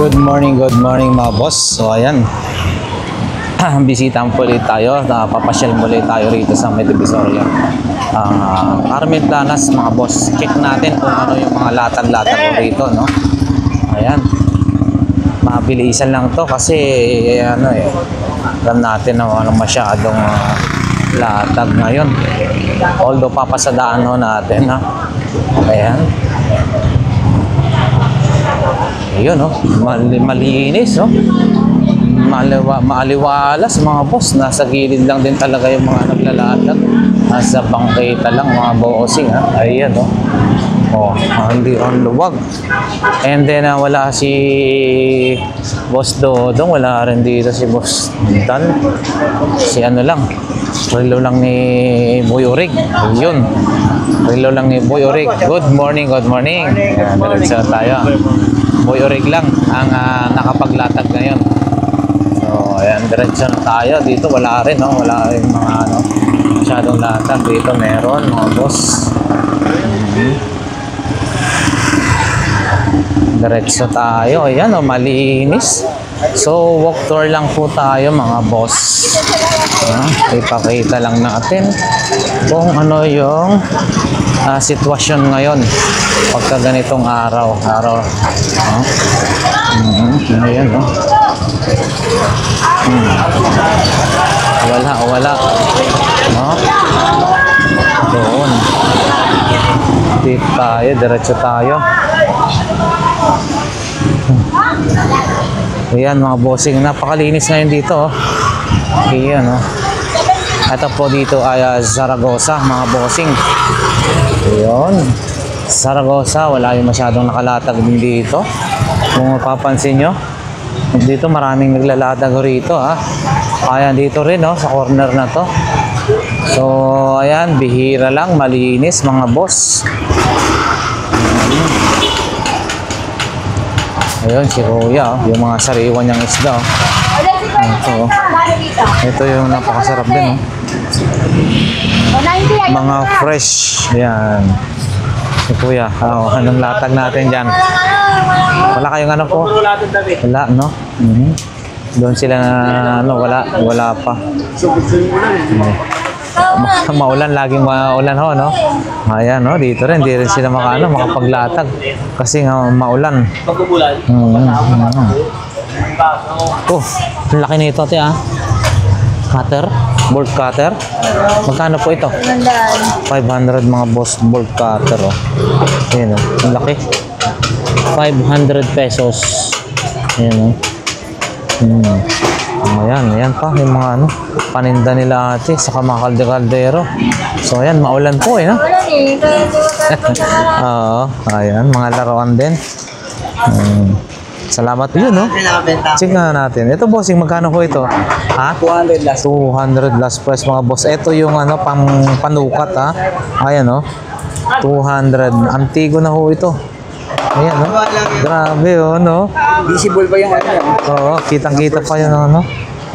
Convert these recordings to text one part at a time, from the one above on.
Good morning mga boss. So ayan, bisitahan po ulit tayo. Papasyal muli tayo rito sa May Divisoria. Carmen Planas mga boss. Check natin kung ano yung mga latag-latag ko rito, no? Ayan, mabilisan lang to kasi ano alam natin na ano masyadong latag ngayon. Although papasadaan ho natin, ha? Ayan. Ayun, oh, malinis, oh. Maaliwalas mga boss. Nasa gilid lang din talaga yung mga naglalatag. Nasa bangketa lang mga bossing, ha. Ayan, oh. Oh, hindi on luwag. And then wala si Boss Dodong, wala rin dito si Boss Dan. Si ano lang, relo lang ni Boy Orig. Ayun, relo lang ni Boy Orig. Good morning. Diretso tayo. Boy Orig lang ang nakapaglatag ngayon. So ayan, diretso na tayo. Dito wala rin, no? Wala rin mga ano masyadong latag. Dito meron mga boss. Diretso tayo. Ayan, oh, malinis. So walk tour lang po tayo mga boss. Ipakita lang natin kung ano yung sitwasyon ngayon pagka ganitong araw. Ayan, oh. Wala. No? Doon. Dito tayo, diretso tayo. Ayan mga bossing, napakalinis ngayon dito, oh. Ayan, oh. Ito po dito ay Zaragoza mga bossing. Ayan, Zaragoza, wala yung masyadong nakalatag din dito. Kung mapapansin nyo, dito maraming naglalatag rito, ha. Ayan, dito rin, oh, sa corner na to. So ayan, bihira lang, malinis mga boss. Ayun, si Kuya, oh, yung mga sariwan niyang isda, oh. Ito yung napakasarap din, oh. Mga fresh. Ayan, si Kuya. Anong latag natin dyan? Wala kayong ano po? Wala, no? Doon sila na ano, wala pa. Maulan, laging maulan ho, no? Ayan, no? Dito rin, di rin sila makapaglatag kasi nga maulan. Oh, laki nito, ate, ah. Cutter, bolt cutter. Magkano po ito? 500 mga boss, bolt cutter, oh. Ayan, oh, ang laki. 500 pesos. Ayan, oh. Ayan pa yung mga ano, paninda nila ate sa mga kalde-kaldero. So ayan, maulan po, no? Oo, ayan, mga laruan din. Salamat po yun, no? Check na natin. Ito bossing, magkano po ito? Ha? 200 last. 200 last price mga boss. Ito yung ano, panukat, ha? Ayan, no? 200. Antigo na ho ito. Ayan, no? Grabe, oh, no? Visible pa yung ano? Oo, kitang-kita pa yung ano.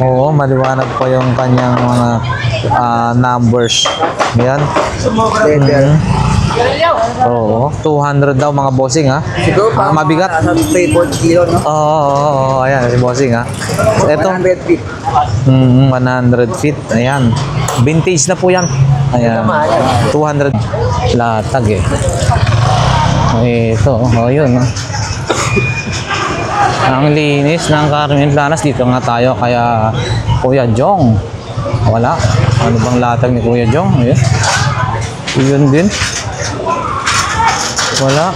Oo, maliwanag pa yung kanyang mga numbers. Ayan. Oo, 200 daw mga bossing, ha? Siguro pa mabigat. 3-4 kilo, no? Oo, ayan si bossing, ha? Ito 100 feet. 100 feet. Ayan. Vintage na po yan. Ayan. 200 latag, eh. Ito, oh, yun, no? Ang linis ng Carmen Planas. Dito nga tayo kaya Kuya Jong. Wala. Ano bang latag ni Kuya Jong? Ayan. Yun din. Wala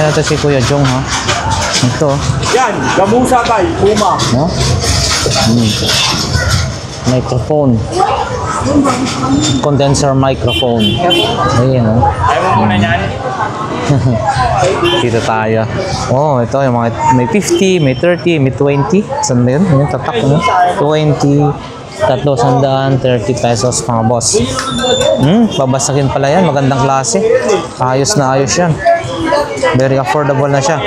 yata si Kuya Jong, ha? Ito. Yan, gamusa tayo, puma. No? Microphone. Condenser microphone. Ayan, oh. Ayaw mo muna yan. Dito tayo. Oh, ito yung mga may 50, may 30, may 20. Saan na yun? Yung tatak mo. 20, 330 pesos mga boss. Babasakin pala yan. Magandang klase. Ayos na ayos yan. Very affordable na siya.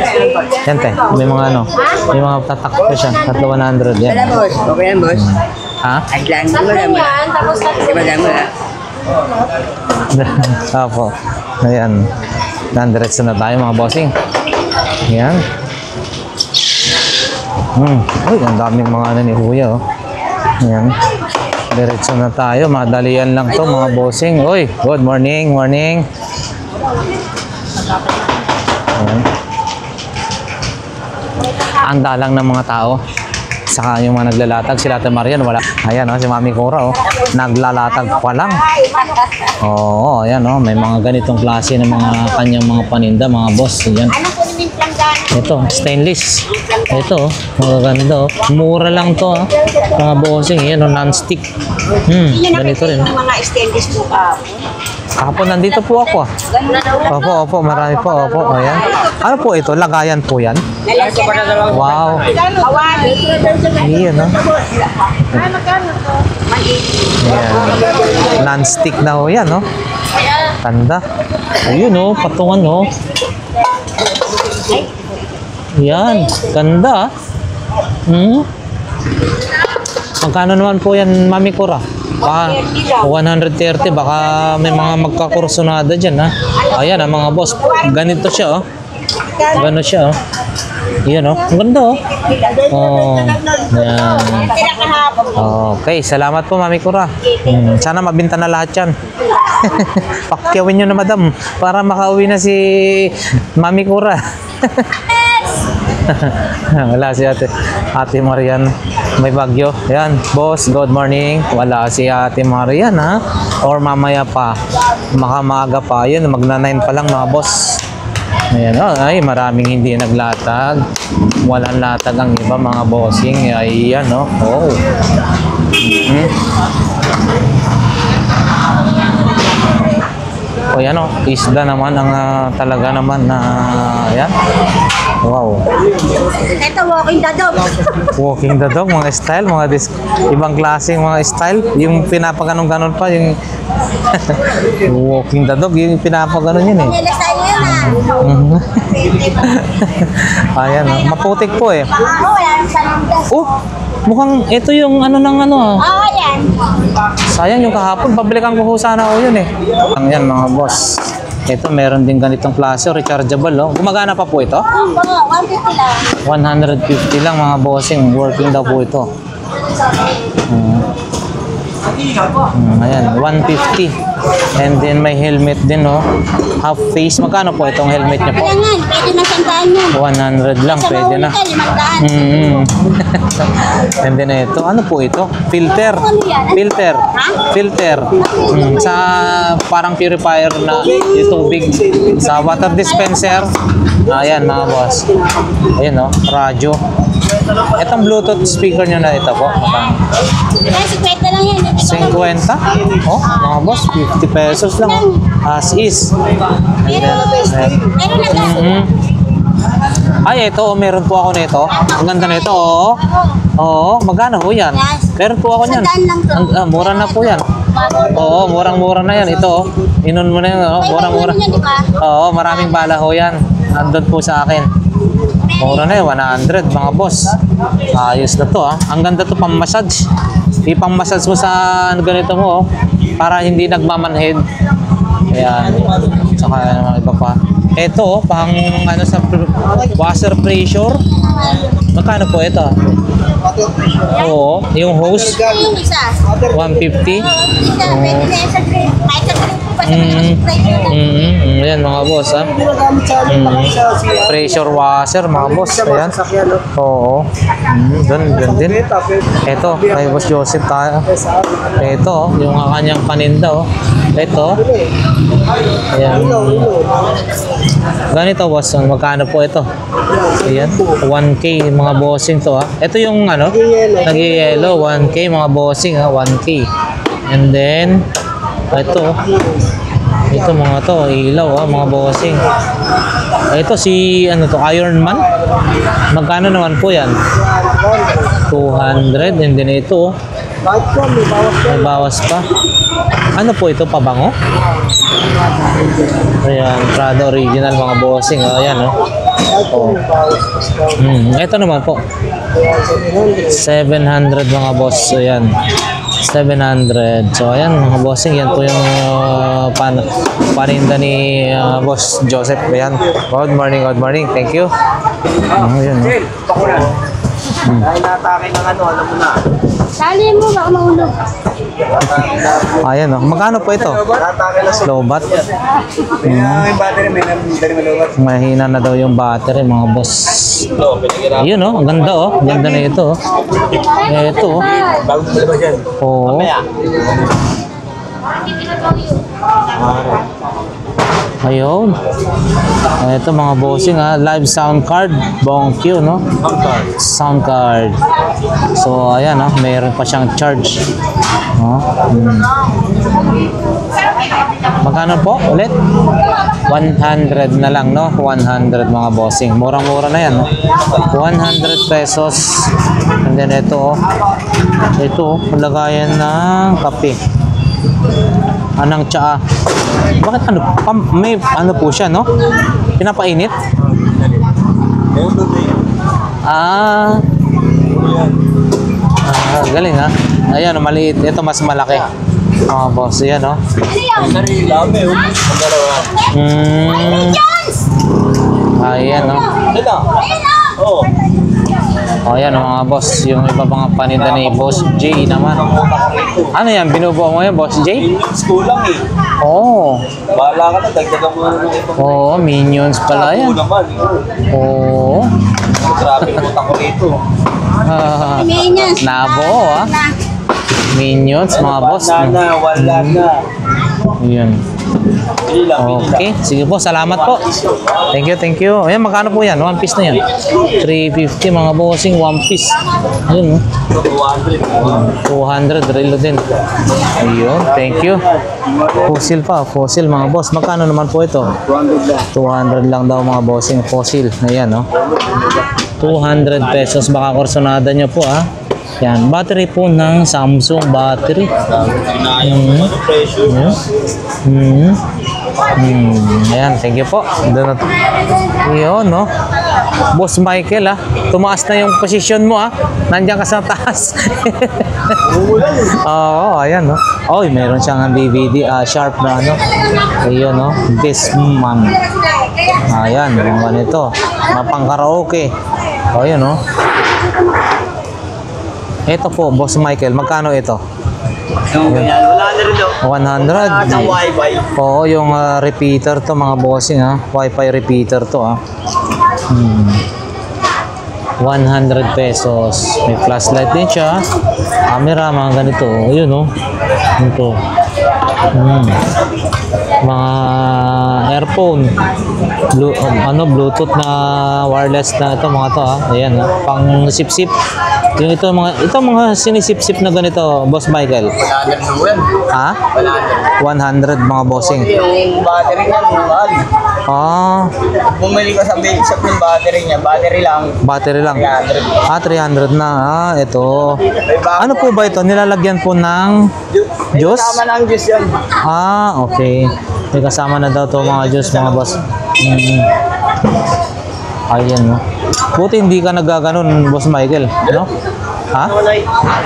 Yan, te. May mga ano. May mga tatak pa siya. 100 yan. Wala, boss. Okay yan, boss. Ha? Ay lang. Di ba lang mo, ha? Apo. Ayan. Diretso na tayo mga bossing. Ayan. Uy, ang daming mga ano ni Kuya, oh. Ayan. Diretso na tayo. Madalian lang to mga bossing. Uy, good morning, morning. Ayan. Ang dalang ng mga tao. Saka yung mga naglalatag. Si Ate Marian, wala. Ayan, oh, si Mami Cora, oh. Naglalatag pa lang. Oo, ayan, oh. May mga ganitong klase ng mga kanyang mga paninda, mga boss. Ayan. Ito, stainless. Ito, magaganda. Oh. Mura lang to, ah. Mga bossing, yan, oh, non-stick. Ganito rin. Mga stainless po ka. Kapon, nandito po ako, ah. Opo, marami po, opo. Ayan. Ano po ito? Lagayan po yan? Wow. Ayan, oh. Ayan. Non-stick na, oh, yan, oh. Tanda. Ayun, oh, patungan, oh. Yan, ganda. Magkano naman po yan, Mami Cora? 130, baka may mga magkakursunada dyan, ha? Ayan, mga boss. Ganito siya, oh. Gano'n siya, oh. Yan, oh. Ang ganda, oh. Oh, yan. Okay, salamat po, Mami Cora. Sana mabinta na lahat yan. Pakyawin nyo na, madam, para makauwi na si Mami Cora. Wala si Ate Marian, may bagyo. Yan, boss, good morning. Wala si Ate Marian, ha? Or mamaya pa, makamaga pa. Yun, magna-9 pa lang, mga boss. Ayan, oh, ay, maraming hindi naglatag. Walang latag ang iba, mga bossing. Ayan, oh. Oh. O yan, oh, isda naman ang talaga naman na ayan. Wow. Ito, walking the dog. Walking the dog, mga style, ibang klaseng mga style. Yung pinapaganon-ganon pa, yung walking the dog, yung pinapaganon yun, eh. Nilas tayo yun, ha? Ayan, oh. Maputik po, eh. Oo, wala nang sanundas. Oh, mukhang ito yung ano ng ano, ah. Oo, yan. Sayang yung kahapon, pabalikan ko po sana ako yun, eh. Ang yan, mga boss. Ito, meron din ganitong klase, rechargeable, oh. Gumagana pa po ito? Oo, 150 lang. 150 lang, mga bossing. Working daw po ito. Ayan, 150. And then may helmet din, oh. Half face. Magkano po itong helmet niya po? Kaya nga, pwede na sandaan yan. 100 lang, Sa pwede na. mahuli ka, 500. And then ito, ano po ito? Filter. Ano yan? Filter. Filter. Sa parang purifier na yung tubig. Sa water dispenser. Ayan, mga boss. Ayan, oh, radyo. Itong Bluetooth speaker nyo na ito po. Kaya 50 lang yan. 50? Oh, mga boss, 50 pesos lang. As is. Pero na Ay, ito, meron po ako nito. Ang ganda nito, oh. Oo, magkano ho yan? Meron po ako niyan. Mura na po yan. Oo, murang-mura na yan. Ito, oh. Inon mo na yan, oh. Murang-mura. Oo, maraming bala ho yan. Andun po sa akin. Mura na yun, 100, mga boss. Ayos na to, ah. Ang ganda to pang massage. Ipang massage mo sa ganito mo, oh. Para hindi nagmamanhead. Ayan. Saka mga iba pa. Ito, oh, pang ano sa washer pressure. Magkano po ito? Oo, yung hose. yung isa. 150. Isa, pwede na sa green. Kahit sa green po pa sa Ayan, mga boss, ha. Pressure washer, mga boss. Ayan. Oo. Doon din. Ito, kay Boss Joseph tayo. Ito, yung kanyang paninda, oh. Ito. Ayan. Ganito, boss. Magkano po ito? Ayan. 1K, mga bossing to, ha. Ito yung ano, nag-yellow. 1K, mga bossing, ha. 1K. And then, ito mga to, ilaw, ha, mga bossing. Ito si, ano to, Iron Man. Magkano naman po yan? 200. And then ito, may bawas pa. Ano po ito, pabango? Ayan, Prada original, mga bossing. Ayan, oh. Oh. Ito naman po. 700, mga boss. Ayan. 700. So, ayan, mga bossing. Yan po yung paninda ni Boss Joseph. Ayan. Good morning, good morning. Thank you. Ayan. Dahil natake ng ano, alam mo na. Sali mo, baka mahulog. Ayan oh. Magkano po ito? Natake na Lobat. may battery, may dari malubat. Mahina na daw yung battery mga boss. Ayun oh. Ang ganda oh. Ang ganda na ito oh. Ito oh. Bago mo malabas yan. Oo. Ayun. Ito mga bossing ha. Live sound card. Bonkyo no? Sound card. So ayan ha. Mayroon pa siyang charge. Oh. Magkano po ulit? 100 na lang no? 100 mga bossing. Murang-mura na yan no? 100 pesos. And then ito oh. Ito oh. Lagayan ng kape. Anang tsaa. Bakit ano? May ano po siya, no? Pinapainit? Ah. Galing ha. Ayan, maliit. Ito mas malaki. Boss, yan, no? Ayan, no? Oo. O, ayan mga boss. Yung iba mga paninda ni Boss J naman. Ano yan? Binubuo mo yan, Boss J? School lang eh. Oo. Bahala ka na, dagdagan mo na ng ito. Oo, Minions pala yan. naman. Oo. Grabe na ko rito. Minions. Nabuo ah. Minions mga boss. Wala na. Yun. Pili lang. Okay. Sige po, salamat po. Thank you, thank you. Ayan, magkano po yan? One piece na yan. 350 mga bossing, one piece. Ayun, 200. 200 relo din. Ayun, thank you. Fossil pa, fossil mga boss. Magkano naman po ito? 200 lang daw mga bossing, fossil. Ayan, no? 200 pesos. Baka korsonada nyo po, ah. Yan, battery po ng Samsung battery. Ayan, thank you po. Yun, no? Boss Michael, ah. Tumaas na yung position mo, ah. Nandiyan ka sa taas. Oo, ayan, no? Oy, meron siyang DVD, sharp na, ano? Ayun, no? This man. Ayan, yung ganito. Mapang karaoke. O, yun, no? Ito po, Boss Michael, magkano ito? Wala na rin daw. 100. Sa wifi. Oo, yung repeater to mga bossing ha. Wi-Fi repeater to ha. 100 pesos. May flashlight din siya. Camera, mga ganito. Ayun oh. Ito. Mga earphone. Bluetooth na wireless na ito mga to ha. Ayan ha. Pang sip-sip. Yung ito mga sinisip-sip na ganito, Boss Michael. 100 yan. Ha? 100 mga bossing. Yung battery niya, mahal. Ah, Bumili ka sa big shop yung battery niya. Battery lang. battery lang. 300. 300 na. Ito. Ano po ba ito? Nilalagyan po ng juice? Tama na ang juice yan. Okay. May kasama na daw to mga juice, mga boss. Ayan, no? Buti hindi ka nagaganon, Boss Michael. No? Ha?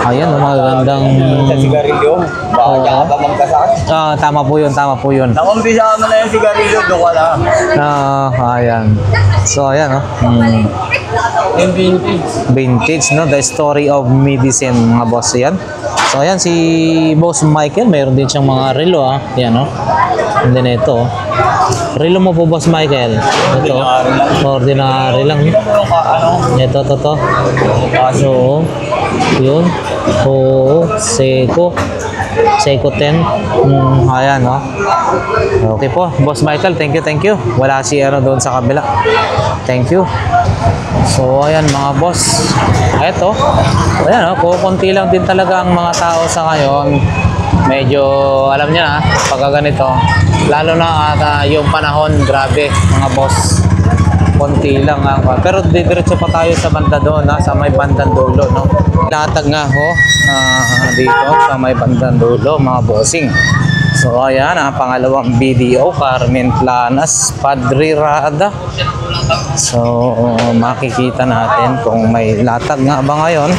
Ayan, magagandang... Sa sigarilyo. Baka ka magkasakit. Tama po yun, tama po yun. Nakumpisa mo na yung sigarilyo, doon ka lang. Ayan. So, ayan, no? Yung vintage. Vintage, no? The story of medicine, mga boss. Yan. So, ayan, si Boss Michael, mayroon din siyang mga relo, ah. Yan, no? And then, ito. Relo mo po, Boss Michael. Ito. Ordinary lang. Ito, to. So, yun. Oo. Seiko 10. Ayan, no? Okay po. Boss Michael, thank you. Wala si ano doon sa kabila. Thank you. So, ayan mga boss. Ito. Ayan, no? Kukunti lang din talaga ang mga tao sa ngayon. Medyo, alam niya na, pagka ganito. Lalo na at yung panahon, grabe mga boss. Konti lang ang pero didiretso pa tayo sa banda doon, sa may bandang dulo, no? Latag nga ho dito sa may bandang dulo, mga bossing. So ayan, pangalawang video, Carmen Planas, Padre Rada. So makikita natin kung may latag nga ba ngayon.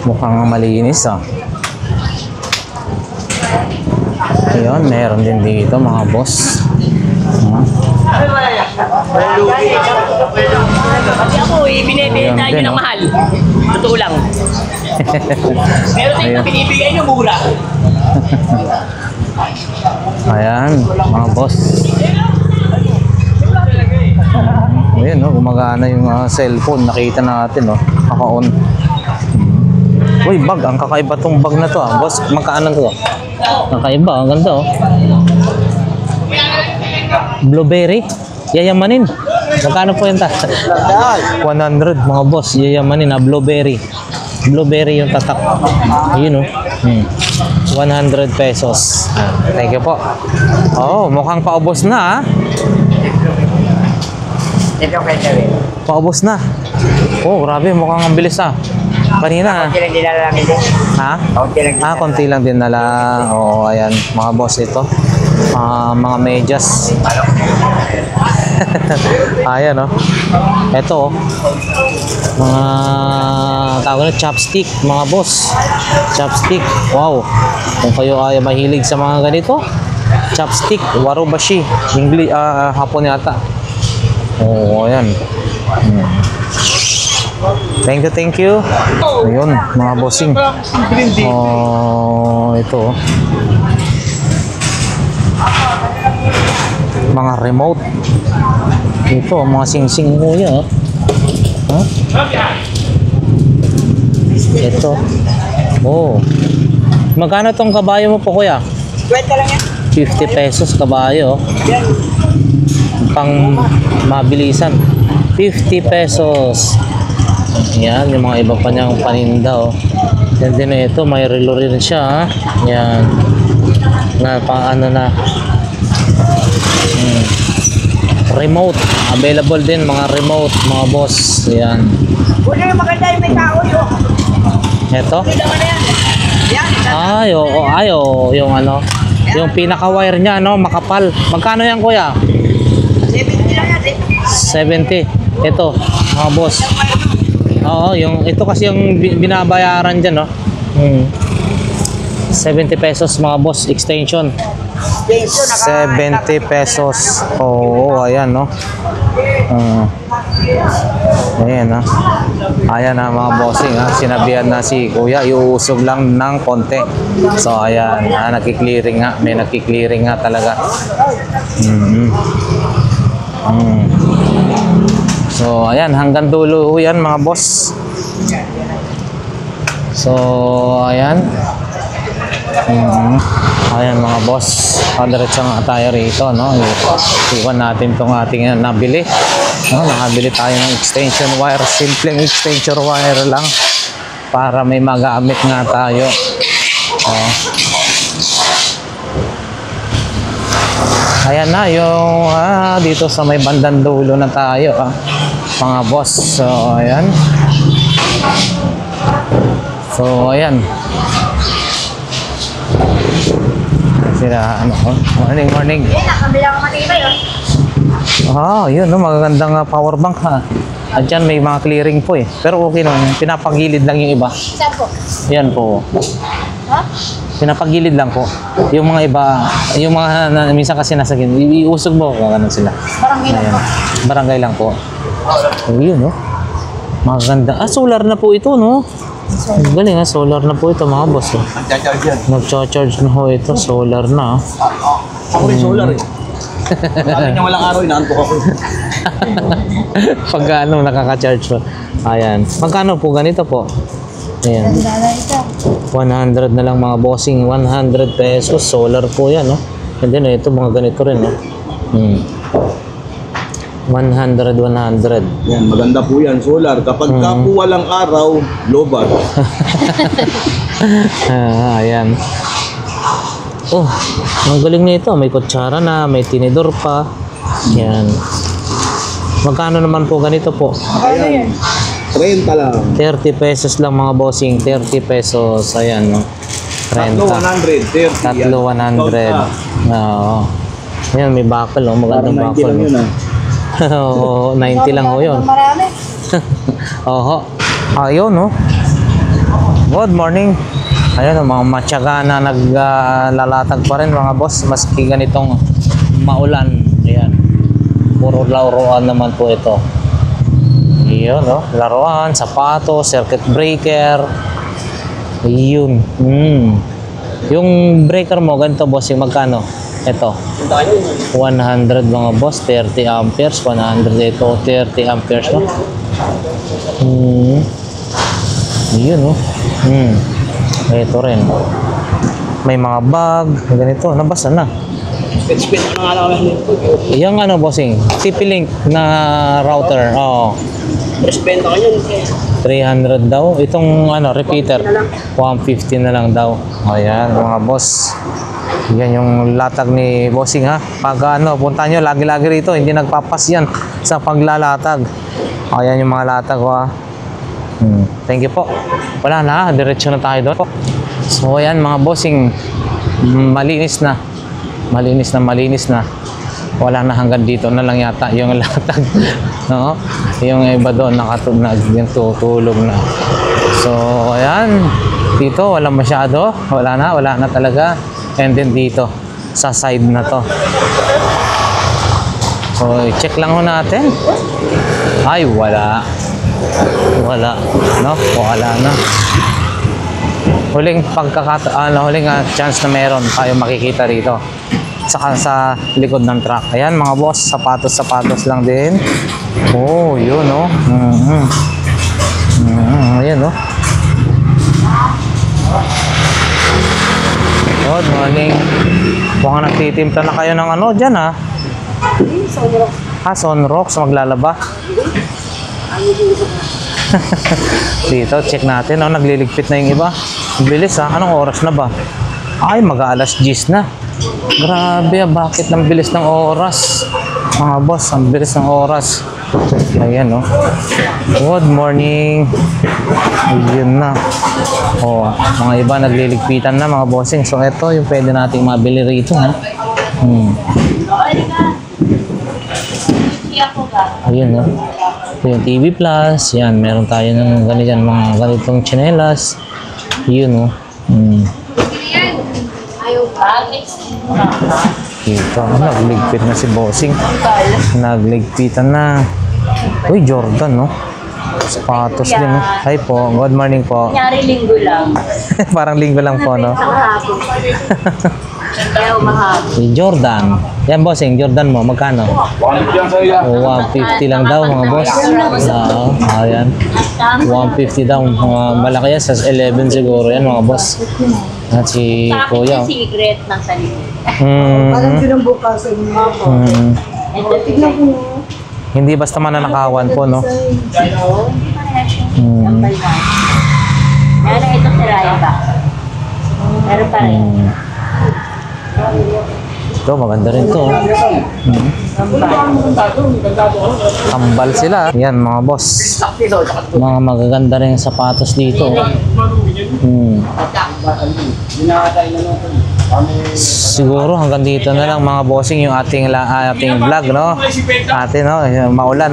Mukhang malinis, Ayun, meron din dito mga boss. Kasi ako, binibenta Ayan din, nyo ng oh. mahal. Totoo lang. Pero tayo Ayan. binibigay nyo mura. Ayan, mga boss. Ayan, no, gumagana yung cellphone. Nakita natin, no. Naka-on. Uy, bag. Ang kakaiba tong bag na to, ah. Boss, magkaanan to? Kakaiba, ang ganda, oh. Blueberry. Yayamanin. Magkano po yan ta? 100, mga boss. Yayamanin, ah. Blueberry. Blueberry yung tatak. Ayun, oh. 100 pesos. Thank you po. Oh, mukhang paubos na, ah. Ito kayo gawin. Paubos na. Oh, grabe. Mukhang ang bilis, ah. Kanina, ah. Konti lang dinala namin din. Ha? Konti lang dinala. Konti lang din nala. Oo, ayan. Mga boss ito. Mga medyas. Ayan, oh. Ito, oh. Mga tawag na chopstick, mga boss. Chopstick. Wow. Kung kayo ay mahilig sa mga ganito, chopstick, warubashi. English, Hapon yata. Oo, ayan. Thank you. Ayun, mga bossing. Oh, ito. Mga remote. Ito, mga sing-sing kuya. Huh? Ito. Oh. Magkano tong kabayo mo po, kuya? Kwenta lang yan. 50 pesos kabayo. Yan. Pang mabilisan. 50 pesos. Yan, yung mga iba pa niyang paninda, oh. Yan din na ito, may relo rin siya, ha. Yan. Na, paano na. Remote. Available din, mga remote, mga boss. Yan. Una yung maganda yung may tao yun. Ito. Hindi naman na yan. Yan. Ayo, yung ano. Yung pinaka-wire niya, no, makapal. Magkano yan, kuya? 70 lang yan. 70. Ito, mga boss. Oo, ito kasi yung binabayaran dyan, no? 70 pesos, mga boss, extension. 70 pesos. Oo, ayan, no? Ayan, no? Ayan na, mga bossing, ha? Sinabihan na si kuya, iuusog lang ng konti. So, ayan, nakiklearing nga. May nakiklearing nga talaga. So, ayan, hanggang dulo yan, mga boss. So, ayan. Ayan, mga boss. Diretso nga tayo rito, no? Iwan natin itong ating nabili. No? Nakabili tayo ng extension wire. Simpleng extension wire lang. Para may magamit nga tayo. Oh. Ayan na, yung dito sa may bandang dulo na tayo, mga boss. So, ayan. So, ayan. Sila, morning. Nakabila ko matibay, oh. Yun, no, magagandang power bank, ha. At dyan may mga clearing po, eh. Pero okay naman, pinapagilid lang yung iba. Saan po? Yan po. Ha? Pinapagilid lang po. Yung mga iba, yung mga minsan kasi nasa gilid, iusog mo, ganun sila. Barangay lang po. Barangay lang po. Yun, no. Maganda. Solar na po ito, no. Galing, solar na po ito, mga boss. Oh. Nagcha-charge yan. Nag-charge na ho ito, solar na. Ako rin solar eh. Bakit niya walang araw, inaantok ako. Pag nakaka-charge po. Ayan. Magkano po ganito po? Ayan. Dala ito. 100 na lang, mga bossing. 100 pesos. Solar po yan, no? And then, ito mga ganito rin, no? 100. Yan, maganda po yan, solar. Kapag ka po walang araw, lobat. Ayan. Oh, ang galing nito. May kutsara na, may tinidor pa. Yan. Magkano naman po ganito po? Ayan. 30 lang. 30 pesos lang, mga bossing. 30 pesos. Ayan, no? 30. Tatlo, 100. 30. 100. Oo. Ayan, may bakal, no? Magandang Parang 90 bakal. lang yun, ah. Oo, 90 lang ho yun. Marami. Oho. Ayun, no? Good morning. Ayun, mga matyaga na naglalatag pa rin, mga boss. Maski ganitong maulan. Ayan. puro laruan naman po ito. Yun, no? Laruan, sapatos, circuit breaker. Yun. Yung breaker mo, ganito bossing, magkano? Ito. 100 mga boss, 30 amperes, 100 ito, 30 amperes, no? Yun, no? Ito rin. May mga bag, ganito, nabasa na. Yung ano bossing, TP-Link na router, oo. 300 daw. Itong ano, repeater, 150 na lang daw. Ayan, mga boss. Yan yung latag ni bossing ha. Pag ano, punta nyo, lagi-lagi rito. Hindi nagpapas yan sa paglalatag. Ayan yung mga latag ko ha. Thank you po. Wala na, diretso na tayo doon. So ayan mga bossing, malinis na. Malinis na. Wala na, hanggang dito na lang yata yung latag. No? Yung iba doon yung tutulog na. So ayan, dito wala masyado. Wala na talaga. And then dito sa side na to. So check lang ho natin. Ay wala. No? Wala na. Huling chance na meron tayo makikita rito. Saka sa likod ng truck. Ayan mga boss, sapatos lang din. Oh, yun oh. Ayan oh. Good morning. Mukhang nagtitimpla na kayo ng ano dyan ha. Sunrocks maglalaba. Dito, check natin. Oh, nagliligpit na yung iba. Bilis ha. Anong oras na ba? Ay, mag-aalas 10 na. Grabe, bakit ang bilis ng oras? Mga boss, ang bilis ng oras. Ayan, no? Good morning. Ayun na. Oh, mga iba nagliligpitan na, mga bossing. So, ito yung pwede nating mabili rito, ha? Ayun, no? Ito yung TV Plus. Yan, meron tayo ng ganyan, mga ganitong tsinelas. Yun, no? Dito, nagligpit na si bossing. Nagligpitan na. Uy, Jordan, no? Sapatos din, no? Hi po, good morning po. Kunyari linggo lang. Parang linggo lang po, no? Kaya umahapon. Si Jordan. Yan, bossing, Jordan mo, magkano? 150 lang daw, mga boss. Ayan. 150 daw. Malaki yan, sa 11 siguro yan, mga boss. At si Kuya. Sa secret ng salita. Parang pinambukasan mo ako. Ito Tignan ko. Hindi basta mananakawan po, no? Number 1. Meron ito si Raya ba? Meron pa rin. Ito, maganda rin to. Kambal sila. Yan, mga boss. Mga magaganda rin sapatos dito. Siguro hanggang dito na lang mga bossing yung ating vlog, no? Atin, no? Maulan,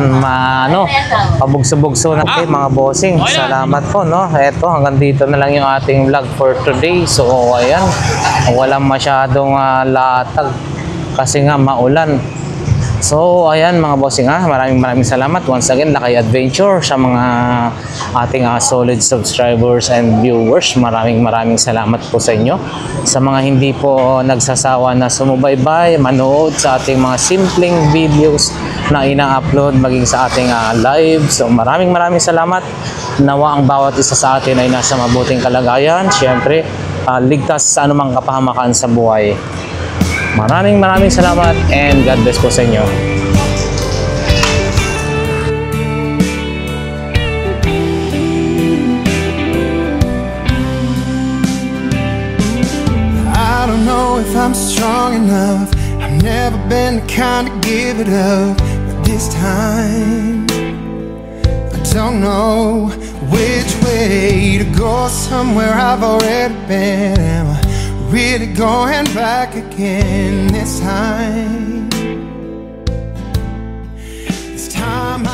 pabugso-bugso na kayo mga bossing. Salamat po, no? Eto, hanggang dito na lang yung ating vlog for today. So, ayan. Walang masyadong latag kasi nga maulan. So, ayan mga bossing ha. Maraming salamat once again Lakay Adventure sa mga ating solid subscribers and viewers. Maraming salamat po sa inyo. Sa mga hindi po nagsasawa na sumubaybay, manood sa ating mga simpleng videos na ina-upload maging sa ating live. So, maraming salamat. Nawa ang bawat isa sa atin ay nasa mabuting kalagayan. Siyempre, ligtas sa anumang kapahamakan sa buhay. Maraming salamat and God bless po sa inyo. I don't know if I'm strong enough. I've never been the kind to give it up, but this time I don't know which way to go. Somewhere I've already been. Am I really going back again this time? This time